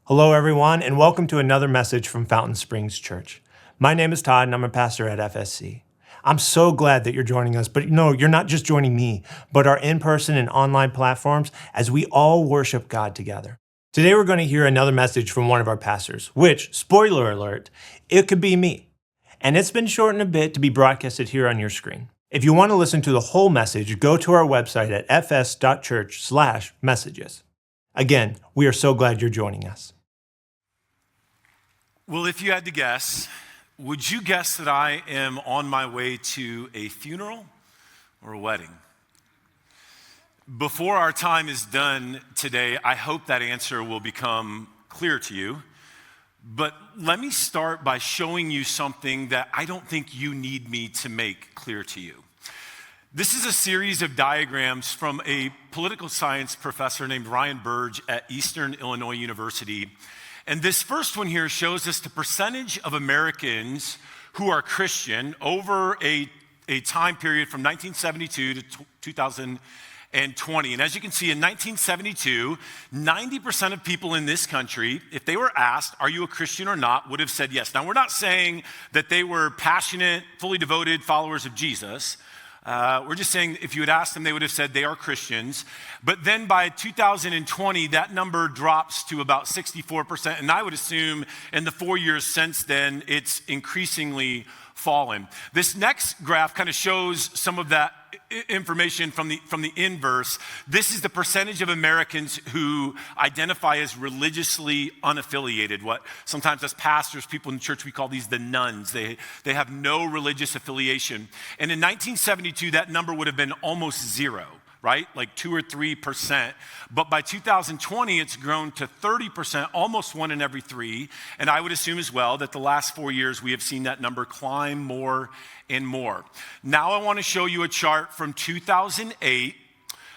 Hello, everyone, and welcome to another message from Fountain Springs Church. My name is Todd, and I'm a pastor at FSC. I'm so glad that you're joining us, but no, you're not just joining me, but our in-person and online platforms as we all worship God together. Today, we're going to hear another message from one of our pastors, which, spoiler alert, it could be me. And it's been shortened a bit to be broadcasted here on your screen. If you want to listen to the whole message, go to our website at fs.church/messages. Again, we are so glad you're joining us. Well, if you had to guess, would you guess that I am on my way to a funeral or a wedding? Before our time is done today, I hope that answer will become clear to you. But let me start by showing you something that I don't think you need me to make clear to you. This is a series of diagrams from a political science professor named Ryan Burge at Eastern Illinois University. And this first one here shows us the percentage of Americans who are Christian over a time period from 1972 to 2020. And as you can see, in 1972, 90% of people in this country, if they were asked, are you a Christian or not, would have said yes. Now, we're not saying that they were passionate, fully devoted followers of Jesus. We're just saying if you had asked them, they would have said they are Christians. But then by 2020, that number drops to about 64%. And I would assume in the 4 years since then, it's increasingly fallen. This next graph kind of shows some of that information from the inverse. This is the percentage of Americans who identify as religiously unaffiliated. What sometimes as pastors, people in church, we call these the nones. They have no religious affiliation. And in 1972, that number would have been almost zero, right? Like 2 or 3%. But by 2020, it's grown to 30%, almost 1 in every 3. And I would assume as well that the last 4 years, we have seen that number climb more and more. Now I want to show you a chart from 2008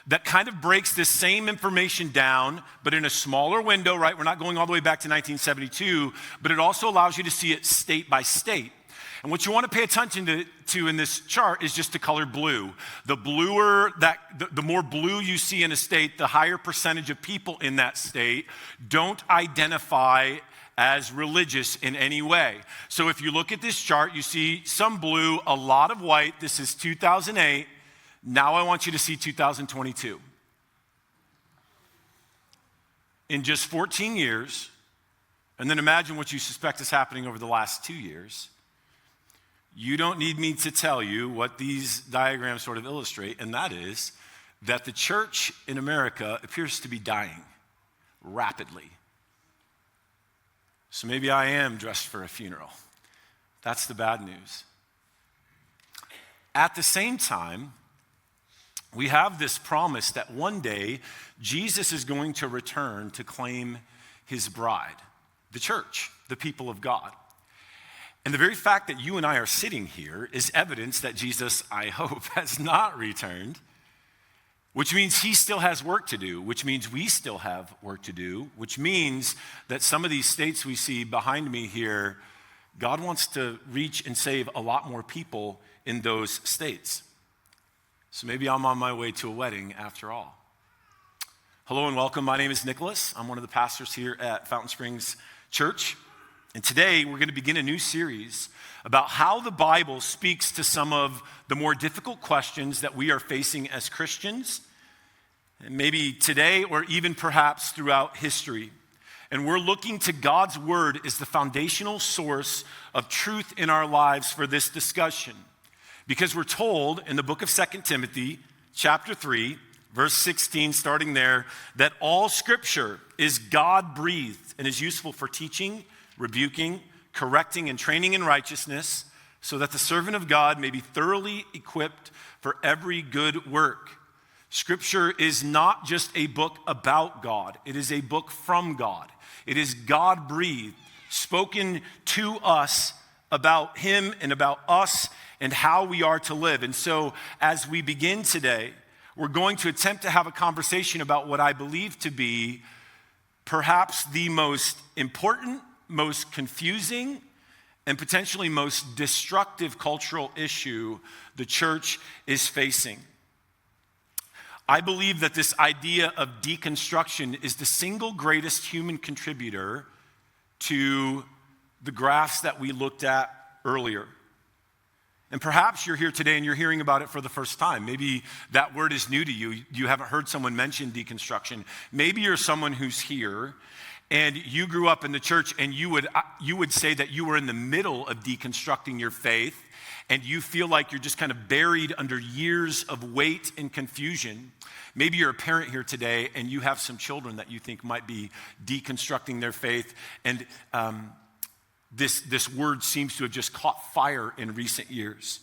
that kind of breaks this same information down, but in a smaller window, right? We're not going all the way back to 1972, but it also allows you to see it state by state. And what you want to pay attention to in this chart is just the color blue. The more blue you see in a state, the higher percentage of people in that state don't identify as religious in any way. So if you look at this chart, you see some blue, a lot of white. This is 2008. Now I want you to see 2022. In just 14 years, and then imagine what you suspect is happening over the last 2 years. You don't need me to tell you what these diagrams sort of illustrate, and that is that the church in America appears to be dying rapidly. So maybe I am dressed for a funeral. That's the bad news. At the same time, we have this promise that one day Jesus is going to return to claim his bride, the church, the people of God. And the very fact that you and I are sitting here is evidence that Jesus, I hope, has not returned, which means he still has work to do, which means we still have work to do, which means that some of these states we see behind me here, God wants to reach and save a lot more people in those states. So maybe I'm on my way to a wedding after all. Hello and welcome. My name is Nicholas. I'm one of the pastors here at Fountain Springs Church. And today we're going to begin a new series about how the Bible speaks to some of the more difficult questions that we are facing as Christians, and maybe today or even perhaps throughout history. And we're looking to God's word as the foundational source of truth in our lives for this discussion. Because we're told in the book of 2 Timothy, chapter 3, verse 16, starting there, that all scripture is God-breathed and is useful for teaching, rebuking, correcting, and training in righteousness, so that the servant of God may be thoroughly equipped for every good work. Scripture is not just a book about God. It is a book from God. It is God-breathed, spoken to us about him and about us and how we are to live. And so as we begin today, we're going to attempt to have a conversation about what I believe to be perhaps the most important, most confusing, and potentially most destructive cultural issue the church is facing. I believe that this idea of deconstruction is the single greatest human contributor to the graphs that we looked at earlier. And perhaps you're here today and you're hearing about it for the first time. Maybe that word is new to you. You haven't heard someone mention deconstruction. Maybe you're someone who's here and you grew up in the church and you would say that you were in the middle of deconstructing your faith and you feel like you're just kind of buried under years of weight and confusion. Maybe you're a parent here today and you have some children that you think might be deconstructing their faith, and this word seems to have just caught fire in recent years.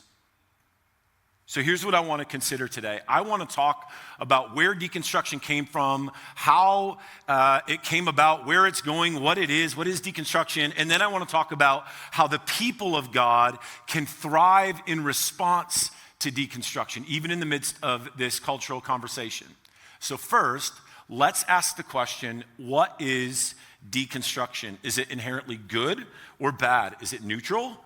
So here's what I want to consider today. I want to talk about where deconstruction came from, how it came about, where it's going, what is deconstruction, and then I want to talk about how the people of God can thrive in response to deconstruction, even in the midst of this cultural conversation. So first, let's ask the question, what is deconstruction? Is it inherently good or bad? Is it neutral?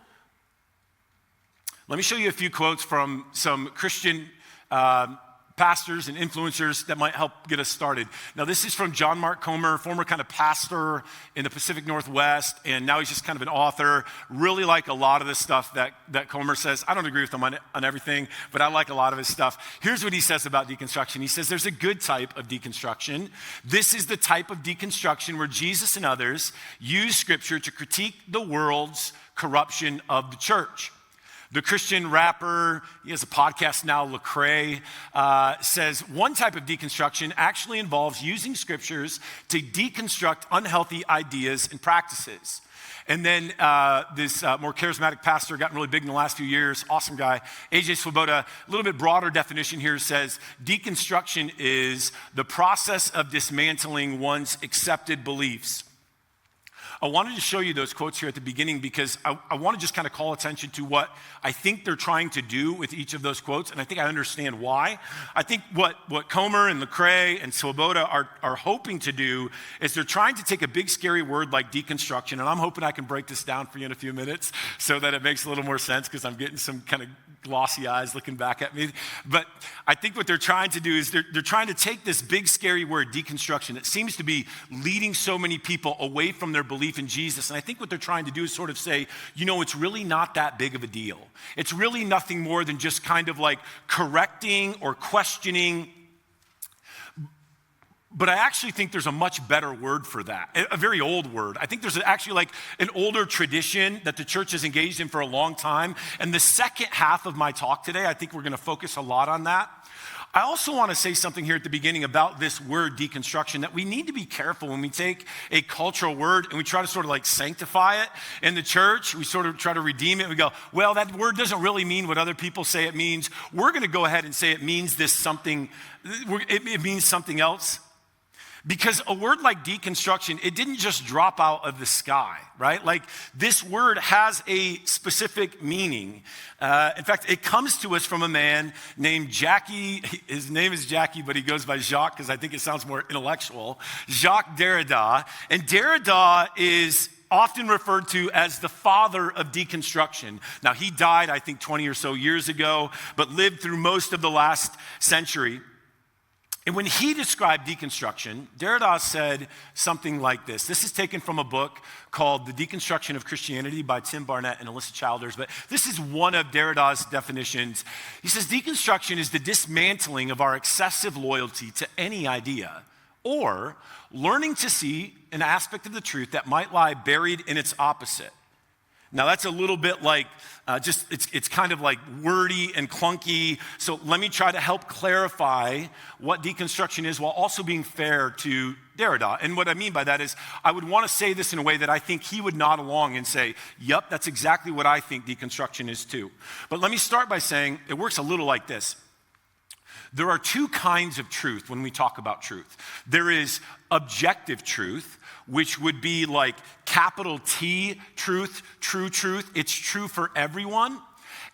Let me show you a few quotes from some Christian pastors and influencers that might help get us started. Now, this is from John Mark Comer, former kind of pastor in the Pacific Northwest, and now he's just kind of an author. Really like a lot of the stuff that Comer says. I don't agree with him on everything, but I like a lot of his stuff. Here's what he says about deconstruction. He says there's a good type of deconstruction. This is the type of deconstruction where Jesus and others use Scripture to critique the world's corruption of the church. The Christian rapper, he has a podcast now, Lecrae, says one type of deconstruction actually involves using scriptures to deconstruct unhealthy ideas and practices. And then this more charismatic pastor, gotten really big in the last few years, awesome guy, A.J. Swoboda, a little bit broader definition here, says deconstruction is the process of dismantling one's accepted beliefs. I wanted to show you those quotes here at the beginning because I want to just kind of call attention to what I think they're trying to do with each of those quotes, and I think I understand why. I think what Comer and Lecrae and Swoboda are hoping to do is they're trying to take a big scary word like deconstruction, and I'm hoping I can break this down for you in a few minutes so that it makes a little more sense because I'm getting some kind of glossy eyes looking back at me. But I think what they're trying to do is they're trying to take this big scary word deconstruction that seems to be leading so many people away from their belief in Jesus. And I think what they're trying to do is sort of say, you know, it's really not that big of a deal. It's really nothing more than just kind of like correcting or questioning. But I actually think there's a much better word for that, a very old word. I think there's actually like an older tradition that the church has engaged in for a long time. And the second half of my talk today, I think we're going to focus a lot on that. I also want to say something here at the beginning about this word deconstruction, that we need to be careful when we take a cultural word and we try to sort of like sanctify it in the church. We sort of try to redeem it. We go, well, that word doesn't really mean what other people say it means. We're going to go ahead and say it means this something, it means something else. Because a word like deconstruction, it didn't just drop out of the sky, right? Like this word has a specific meaning. In fact, it comes to us from a man named Jackie. His name is Jackie, but he goes by Jacques because I think it sounds more intellectual. Jacques Derrida. And Derrida is often referred to as the father of deconstruction. Now, he died, I think, 20 or so years ago, but lived through most of the last century. And when he described deconstruction, Derrida said something like this. This is taken from a book called The Deconstruction of Christianity by Tim Barnett and Alyssa Childers, but this is one of Derrida's definitions. He says, deconstruction is the dismantling of our excessive loyalty to any idea, or learning to see an aspect of the truth that might lie buried in its opposite. Now that's a little bit like, it's kind of like wordy and clunky. So let me try to help clarify what deconstruction is while also being fair to Derrida. And what I mean by that is I would want to say this in a way that I think he would nod along and say, yep, that's exactly what I think deconstruction is too. But let me start by saying it works a little like this. There are two kinds of truth when we talk about truth. There is objective truth, which would be like capital T truth, true truth. It's true for everyone.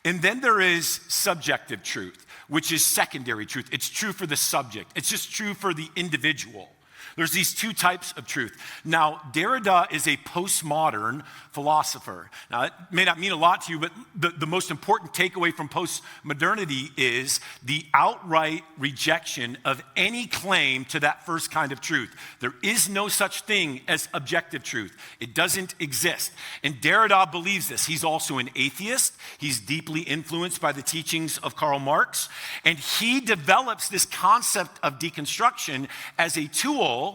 And then there is subjective truth, which is secondary truth. It's true for the subject. It's just true for the individual. There's these two types of truth. Now, Derrida is a postmodern philosopher. Now, it may not mean a lot to you, but the most important takeaway from postmodernity is the outright rejection of any claim to that first kind of truth. There is no such thing as objective truth. It doesn't exist. And Derrida believes this. He's also an atheist. He's deeply influenced by the teachings of Karl Marx. And he develops this concept of deconstruction as a tool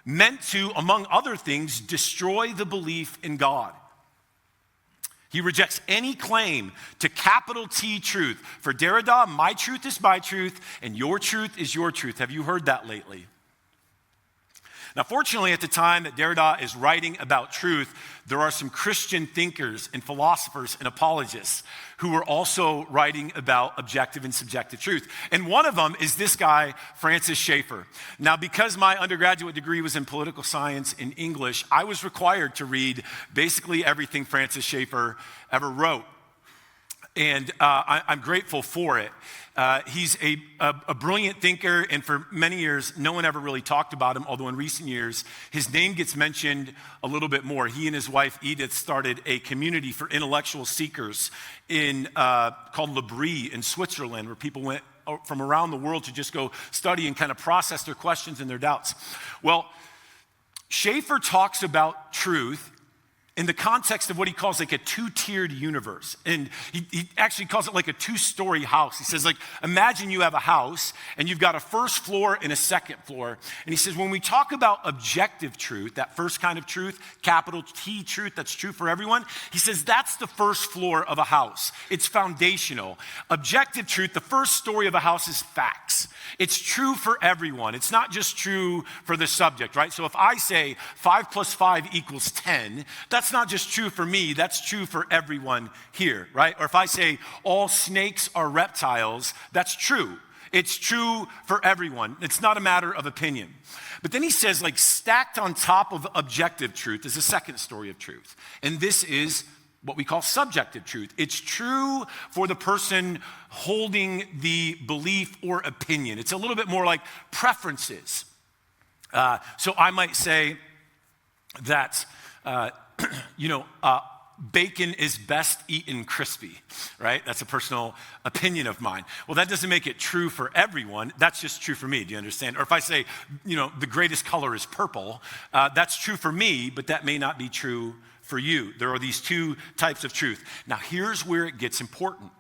meant to, among other things, destroy the belief in God. He rejects any claim to capital T truth. For Derrida, my truth is my truth, and your truth is your truth. Have you heard that lately? Now, fortunately, at the time that Derrida is writing about truth, there are some Christian thinkers and philosophers and apologists who are also writing about objective and subjective truth. And one of them is this guy, Francis Schaeffer. Now, because my undergraduate degree was in political science in English, I was required to read basically everything Francis Schaeffer ever wrote. And I'm grateful for it. He's a brilliant thinker, and for many years, no one ever really talked about him, although in recent years, his name gets mentioned a little bit more. He and his wife, Edith, started a community for intellectual seekers called L'Abri in Switzerland, where people went from around the world to just go study and kind of process their questions and their doubts. Well, Schaeffer talks about truth in the context of what he calls like a two-tiered universe. And he actually calls it like a two-story house. He says, like, imagine you have a house and you've got a first floor and a second floor. And he says, when we talk about objective truth, that first kind of truth, capital T truth that's true for everyone, he says that's the first floor of a house. It's foundational. Objective truth, the first story of a house is facts. It's true for everyone. It's not just true for the subject, right? So if I say 5 + 5 = 10, that's not just true for me, that's true for everyone here, right? Or if I say all snakes are reptiles, that's true. It's true for everyone. It's not a matter of opinion. But then he says, like, stacked on top of objective truth is a second story of truth. And this is what we call subjective truth. It's true for the person holding the belief or opinion. It's a little bit more like preferences. So I might say that, bacon is best eaten crispy, right? That's a personal opinion of mine. Well, that doesn't make it true for everyone. That's just true for me. Do you understand? Or if I say, the greatest color is purple, that's true for me, but that may not be true for you. There are these two types of truth. Now, here's where it gets important.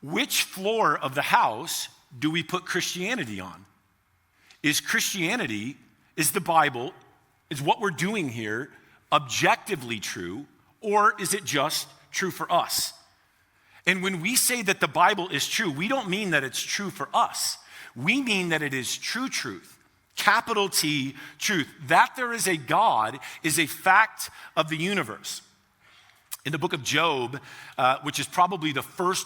Which floor of the house do we put Christianity on? Is the Bible, is what we're doing here objectively true, or is it just true for us? And when we say that the Bible is true, we don't mean that it's true for us. We mean that it is true truth, capital T truth. That there is a God is a fact of the universe. In the book of Job, which is probably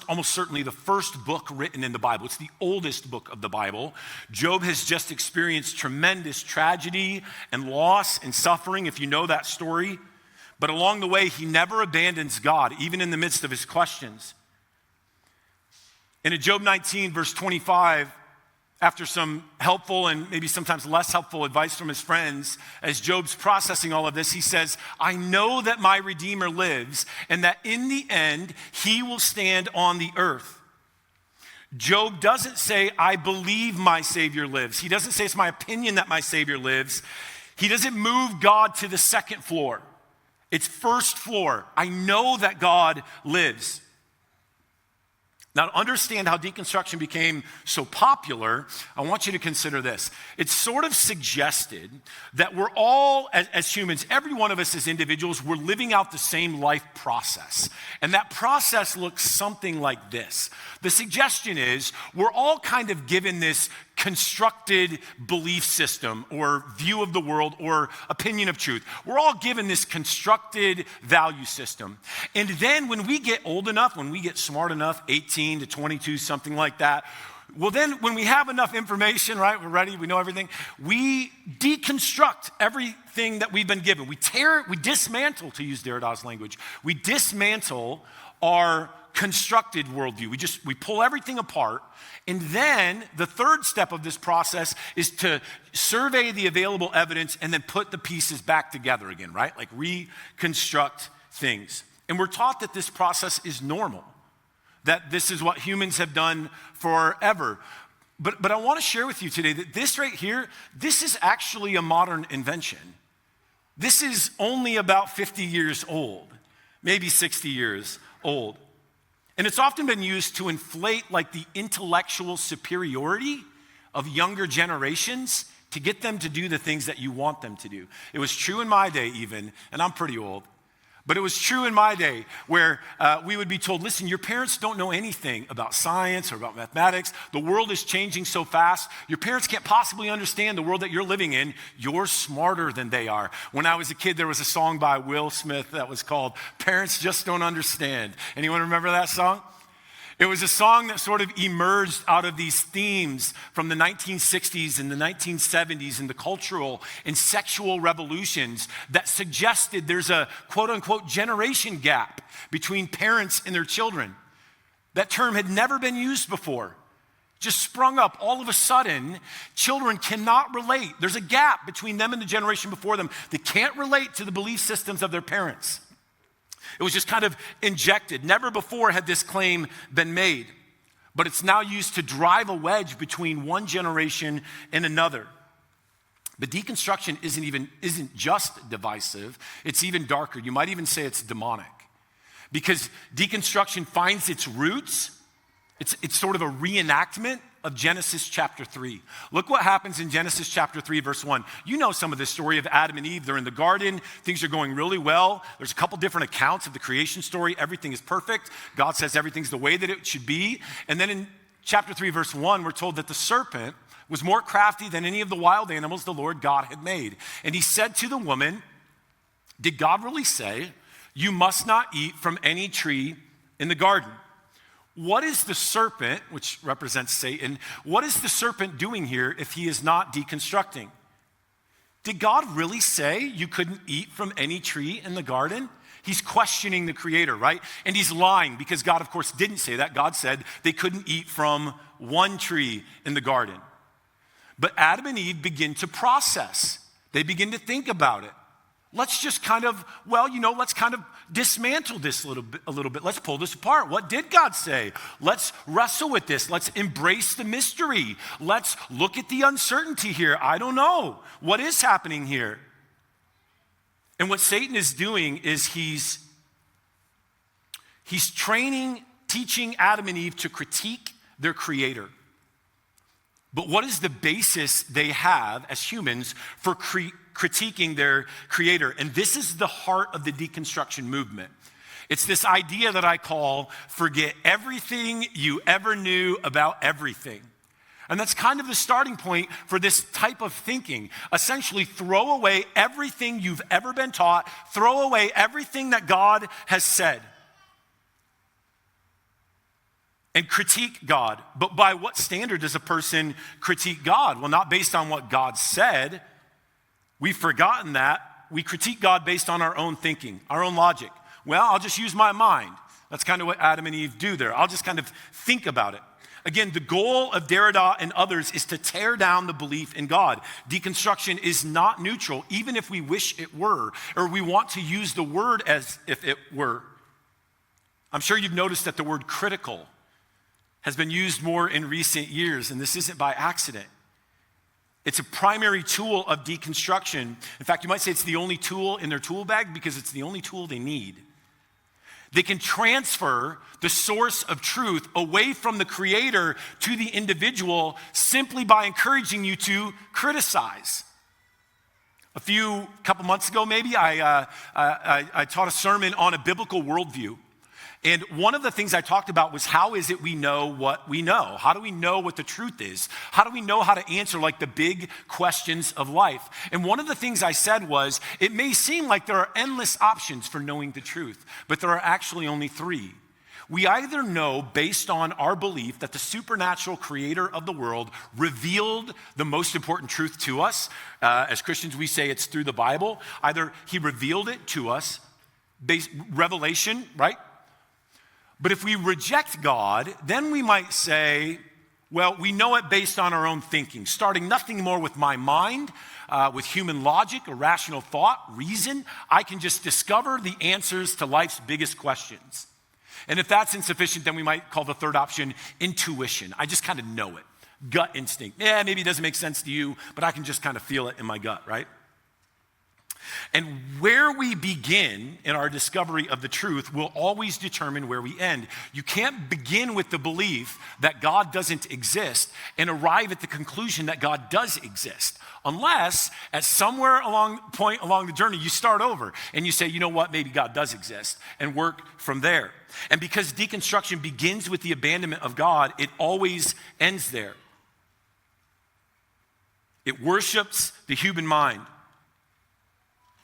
almost certainly the first book written in the Bible. It's the oldest book of the Bible. Job has just experienced tremendous tragedy and loss and suffering, if you know that story. But along the way, he never abandons God, even in the midst of his questions. And in Job 19, verse 25, after some helpful and maybe sometimes less helpful advice from his friends, as Job's processing all of this, he says, I know that my Redeemer lives and that in the end, he will stand on the earth. Job doesn't say, I believe my Savior lives. He doesn't say it's my opinion that my Savior lives. He doesn't move God to the second floor. It's first floor. I know that God lives. Now, to understand how deconstruction became so popular, I want you to consider this. It's sort of suggested that we're all, as humans, every one of us as individuals, we're living out the same life process. And that process looks something like this. The suggestion is we're all kind of given this constructed belief system or view of the world or opinion of truth. We're all given this constructed value system. And then when we get old enough, when we get smart enough, 18 to 22, something like that, well then when we have enough information, right, we're ready, we know everything, we deconstruct everything that we've been given. We dismantle, to use Derrida's language, we dismantle our constructed worldview. We pull everything apart. And then the third step of this process is to survey the available evidence and then put the pieces back together again, right? Like reconstruct things. And we're taught that this process is normal, that this is what humans have done forever. But I want to share with you today that this right here, this is actually a modern invention. This is only about 50 years old, maybe 60 years old. And it's often been used to inflate like the intellectual superiority of younger generations to get them to do the things that you want them to do. It was true in my day even, and I'm pretty old, but it was true in my day where we would be told, listen, your parents don't know anything about science or about mathematics. The world is changing so fast. Your parents can't possibly understand the world that you're living in. You're smarter than they are. When I was a kid, there was a song by Will Smith that was called Parents Just Don't Understand. Anyone remember that song? It was a song that sort of emerged out of these themes from the 1960s and the 1970s and the cultural and sexual revolutions that suggested there's a quote unquote generation gap between parents and their children. That term had never been used before. Just sprung up all of a sudden. Children cannot relate. There's a gap between them and the generation before them. They can't relate to the belief systems of their parents. It was just kind of injected. Never before had this claim been made, but it's now used to drive a wedge between one generation and another. But deconstruction isn't just divisive, it's even darker. You might even say it's demonic. Because deconstruction finds its roots, it's sort of a reenactment of Genesis chapter 3. Look what happens in Genesis chapter 3, verse 1. You know some of the story of Adam and Eve. They're in the garden. Things are going really well. There's a couple different accounts of the creation story. Everything is perfect. God says everything's the way that it should be. And then in chapter 3, verse 1, we're told that the serpent was more crafty than any of the wild animals the Lord God had made. And he said to the woman, did God really say, you must not eat from any tree in the garden? What is the serpent, which represents Satan, what is the serpent doing here if he is not deconstructing? Did God really say you couldn't eat from any tree in the garden? He's questioning the creator, right? And he's lying because God, of course, didn't say that. God said they couldn't eat from one tree in the garden. But Adam and Eve begin to process. They begin to think about it. Let's just kind of, let's kind of dismantle this a little bit. Let's pull this apart. What did God say? Let's wrestle with this. Let's embrace the mystery. Let's look at the uncertainty here. I don't know. What is happening here? And what Satan is doing is he's teaching Adam and Eve to critique their creator. But what is the basis they have as humans for critiquing their creator? And this is the heart of the deconstruction movement. It's this idea that I call forget everything you ever knew about everything. And that's kind of the starting point for this type of thinking. Essentially, throw away everything you've ever been taught, throw away everything that God has said, and critique God. But by what standard does a person critique God? Well, not based on what God said. We've forgotten that. We critique God based on our own thinking, our own logic. Well, I'll just use my mind. That's kind of what Adam and Eve do there. I'll just kind of think about it. Again, the goal of Derrida and others is to tear down the belief in God. Deconstruction is not neutral, even if we wish it were, or we want to use the word as if it were. I'm sure you've noticed that the word critical has been used more in recent years, and this isn't by accident. It's a primary tool of deconstruction. In fact, you might say it's the only tool in their tool bag because it's the only tool they need. They can transfer the source of truth away from the creator to the individual simply by encouraging you to criticize. A couple months ago, maybe, I taught a sermon on a biblical worldview. And one of the things I talked about was how is it we know what we know? How do we know what the truth is? How do we know how to answer like the big questions of life? And one of the things I said was, it may seem like there are endless options for knowing the truth, but there are actually only three. We either know based on our belief that the supernatural creator of the world revealed the most important truth to us. As Christians, we say it's through the Bible. Either he revealed it to us, revelation, right? But if we reject God, then we might say, well, we know it based on our own thinking, starting nothing more with my mind, with human logic, or rational thought, reason. I can just discover the answers to life's biggest questions. And if that's insufficient, then we might call the third option intuition. I just kind of know it. Gut instinct. Yeah, maybe it doesn't make sense to you, but I can just kind of feel it in my gut, right? And where we begin in our discovery of the truth will always determine where we end. You can't begin with the belief that God doesn't exist and arrive at the conclusion that God does exist, unless at somewhere along the journey you start over and you say, you know what, maybe God does exist, and work from there. And because deconstruction begins with the abandonment of God, it always ends there. It worships the human mind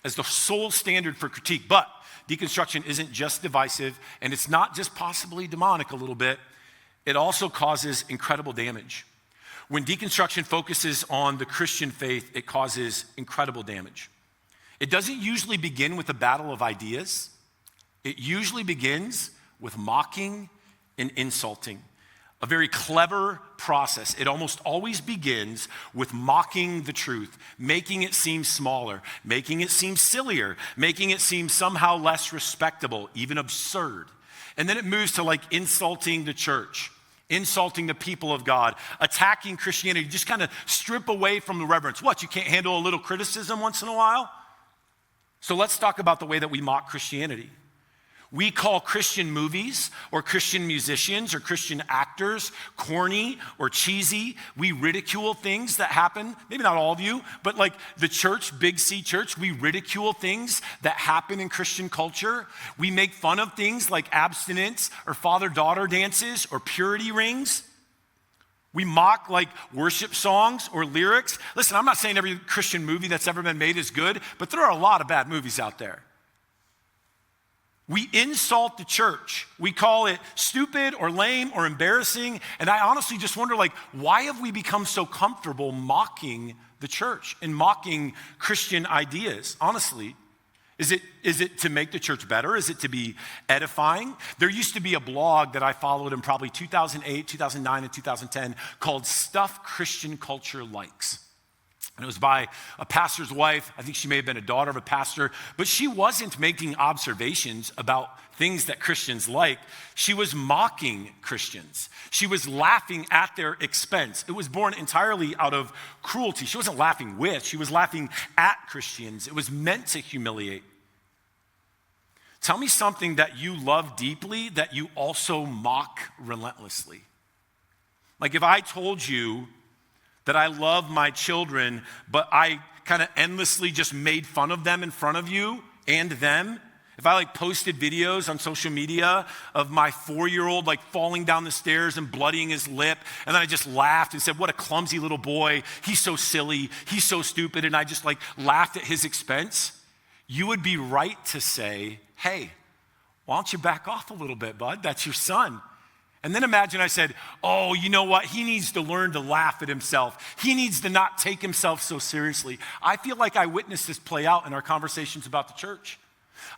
as the sole standard for critique. But deconstruction isn't just divisive, and it's not just possibly demonic a little bit. It also causes incredible damage. When deconstruction focuses on the Christian faith, it causes incredible damage. It doesn't usually begin with a battle of ideas. It usually begins with mocking and insulting. A very clever process. It almost always begins with mocking the truth, making it seem smaller, making it seem sillier, making it seem somehow less respectable, even absurd. And then it moves to like insulting the church, insulting the people of God, attacking Christianity, just kind of strip away from the reverence. What, you can't handle a little criticism once in a while? So let's talk about the way that we mock Christianity. We call Christian movies or Christian musicians or Christian actors corny or cheesy. We ridicule things that happen, maybe not all of you, but like the church, Big C Church, we ridicule things that happen in Christian culture. We make fun of things like abstinence or father-daughter dances or purity rings. We mock like worship songs or lyrics. Listen, I'm not saying every Christian movie that's ever been made is good, but there are a lot of bad movies out there. We insult the church. We call it stupid or lame or embarrassing. And I honestly just wonder, like, why have we become so comfortable mocking the church and mocking Christian ideas? Honestly, is it to make the church better? Is it to be edifying? There used to be a blog that I followed in probably 2008, 2009, and 2010 called Stuff Christian Culture Likes. And it was by a pastor's wife. I think she may have been a daughter of a pastor, but she wasn't making observations about things that Christians like. She was mocking Christians. She was laughing at their expense. It was born entirely out of cruelty. She wasn't laughing with, she was laughing at Christians. It was meant to humiliate. Tell me something that you love deeply that you also mock relentlessly. Like if I told you that I love my children, but I kind of endlessly just made fun of them in front of you and them. If I like posted videos on social media of my 4-year-old like falling down the stairs and bloodying his lip, and then I just laughed and said, what a clumsy little boy, he's so silly, he's so stupid, and I just like laughed at his expense, you would be right to say, hey, why don't you back off a little bit, bud? That's your son. And then imagine I said, oh, you know what? He needs to learn to laugh at himself. He needs to not take himself so seriously. I feel like I witnessed this play out in our conversations about the church.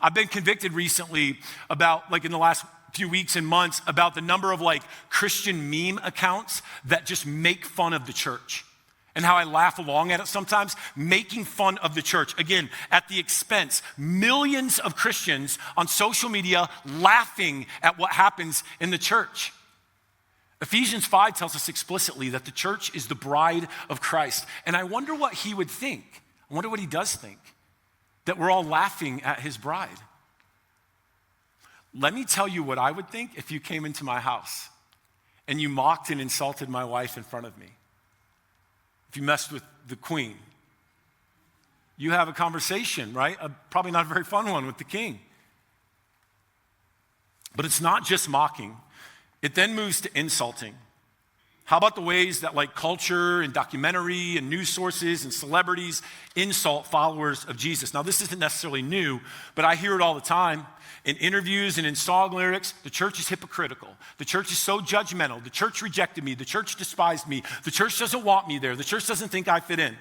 I've been convicted recently about, like in the last few weeks and months, about the number of like Christian meme accounts that just make fun of the church. And how I laugh along at it sometimes, making fun of the church. Again, at the expense, millions of Christians on social media laughing at what happens in the church. Ephesians 5 tells us explicitly that the church is the bride of Christ. And I wonder what he would think. I wonder what he does think, that we're all laughing at his bride. Let me tell you what I would think if you came into my house and you mocked and insulted my wife in front of me. If you messed with the queen, you have a conversation, right? Probably not a very fun one with the king. But it's not just mocking. It then moves to insulting. How about the ways that like culture and documentary and news sources and celebrities insult followers of Jesus? Now, this isn't necessarily new, but I hear it all the time. In interviews and in song lyrics, the church is hypocritical. The church is so judgmental. The church rejected me. The church despised me. The church doesn't want me there. The church doesn't think I fit in.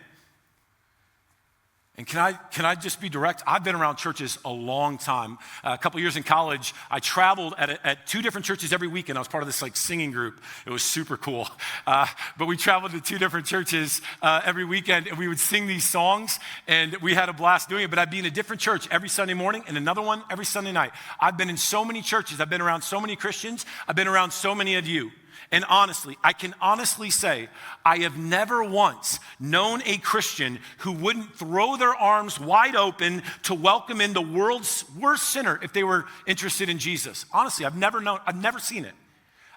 And can I just be direct? I've been around churches a long time. A couple years in college, I traveled at 2 different churches every weekend. I was part of this singing group. It was super cool. But we traveled to 2 different churches every weekend, and we would sing these songs, and we had a blast doing it. But I'd be in a different church every Sunday morning and another one every Sunday night. I've been in so many churches. I've been around so many Christians. I've been around so many of you. And honestly, I can honestly say, I have never once known a Christian who wouldn't throw their arms wide open to welcome in the world's worst sinner if they were interested in Jesus. Honestly, I've never seen it.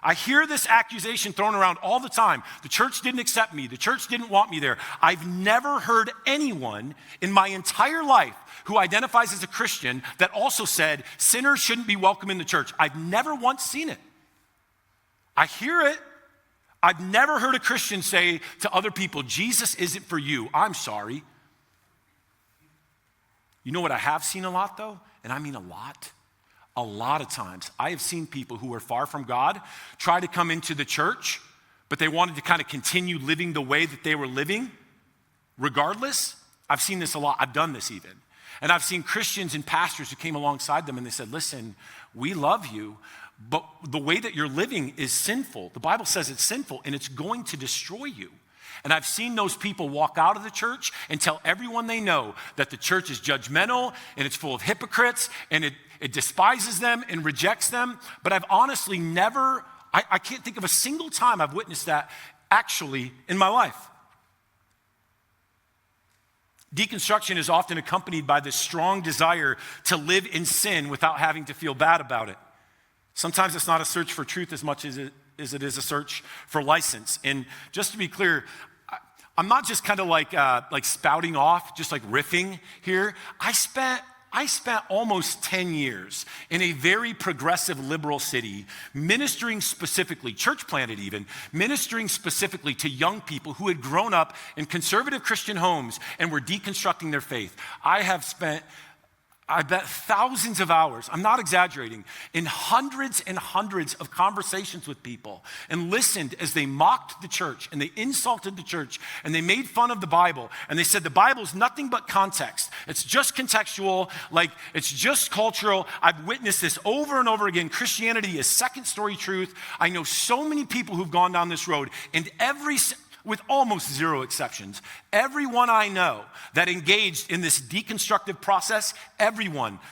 I hear this accusation thrown around all the time. The church didn't accept me. The church didn't want me there. I've never heard anyone in my entire life who identifies as a Christian that also said sinners shouldn't be welcome in the church. I've never once seen it. I hear it. I've never heard a Christian say to other people, Jesus isn't for you. I'm sorry. You know what I have seen a lot though? And I mean a lot of times. I have seen people who are far from God try to come into the church, but they wanted to kind of continue living the way that they were living regardless. I've seen this a lot. I've done this even. And I've seen Christians and pastors who came alongside them and they said, listen, we love you, but the way that you're living is sinful. The Bible says it's sinful and it's going to destroy you. And I've seen those people walk out of the church and tell everyone they know that the church is judgmental and it's full of hypocrites and it despises them and rejects them. But I've honestly I can't think of a single time I've witnessed that actually in my life. Deconstruction is often accompanied by this strong desire to live in sin without having to feel bad about it. Sometimes it's not a search for truth as much as it is a search for license. And just to be clear, I'm not just kind of like spouting off, just like riffing here. I spent almost 10 years in a very progressive liberal city, ministering specifically, church planted even, ministering specifically to young people who had grown up in conservative Christian homes and were deconstructing their faith. I bet thousands of hours, I'm not exaggerating, in hundreds and hundreds of conversations with people and listened as they mocked the church and they insulted the church and they made fun of the Bible and they said the Bible is nothing but context. It's just contextual, like it's just cultural. I've witnessed this over and over again. Christianity is second story truth. I know so many people who've gone down this road and with almost zero exceptions, everyone I know that engaged in this deconstructive process,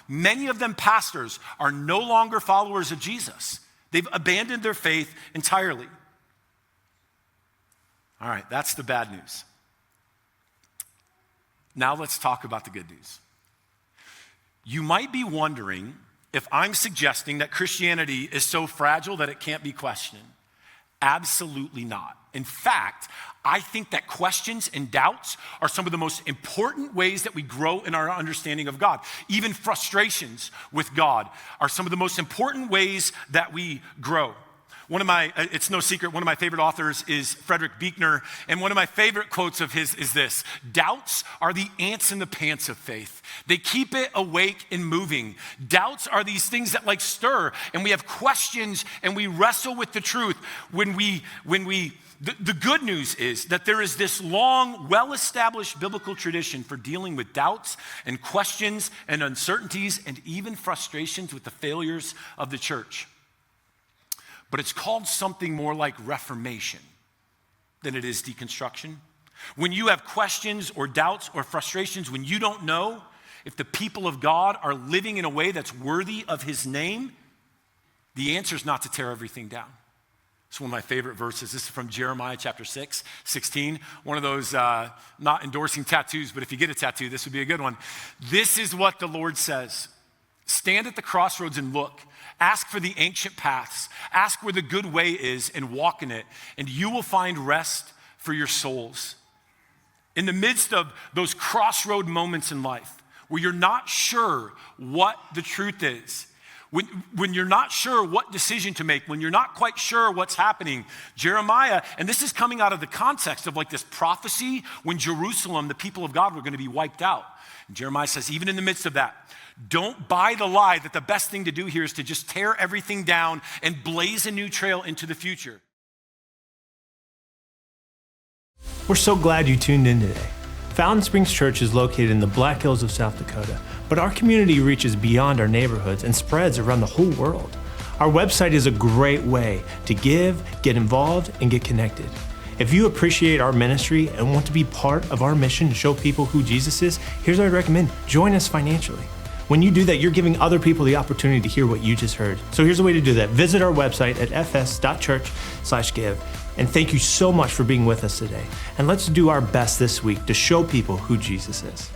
many of them pastors, are no longer followers of Jesus. They've abandoned their faith entirely. All right, that's the bad news. Now let's talk about the good news. You might be wondering if I'm suggesting that Christianity is so fragile that it can't be questioned. Absolutely not. In fact, I think that questions and doubts are some of the most important ways that we grow in our understanding of God. Even frustrations with God are some of the most important ways that we grow. It's no secret, one of my favorite authors is Frederick Buechner, and one of my favorite quotes of his is this: doubts are the ants in the pants of faith. They keep it awake and moving. Doubts are these things that stir, and we have questions and we wrestle with the truth. The good news is that there is this long, well-established biblical tradition for dealing with doubts and questions and uncertainties and even frustrations with the failures of the church. But it's called something more like reformation than it is deconstruction. When you have questions or doubts or frustrations, when you don't know if the people of God are living in a way that's worthy of his name, the answer is not to tear everything down. It's one of my favorite verses. This is from Jeremiah chapter 6:16. One of those not endorsing tattoos, but if you get a tattoo, this would be a good one. This is what the Lord says: stand at the crossroads and look. Ask for the ancient paths. Ask where the good way is and walk in it, and you will find rest for your souls. In the midst of those crossroad moments in life where you're not sure what the truth is, when you're not sure what decision to make, when you're not quite sure what's happening, Jeremiah, and this is coming out of the context of this prophecy when Jerusalem, the people of God, were going to be wiped out. And Jeremiah says, even in the midst of that, don't buy the lie that the best thing to do here is to just tear everything down and blaze a new trail into the future. We're so glad you tuned in today. Fountain Springs Church is located in the Black Hills of South Dakota, but our community reaches beyond our neighborhoods and spreads around the whole world. Our website is a great way to give, get involved, and get connected. If you appreciate our ministry and want to be part of our mission to show people who Jesus is, here's what I'd recommend. Join us financially. When you do that, you're giving other people the opportunity to hear what you just heard. So here's a way to do that. Visit our website at fs.church/give. And thank you so much for being with us today. And let's do our best this week to show people who Jesus is.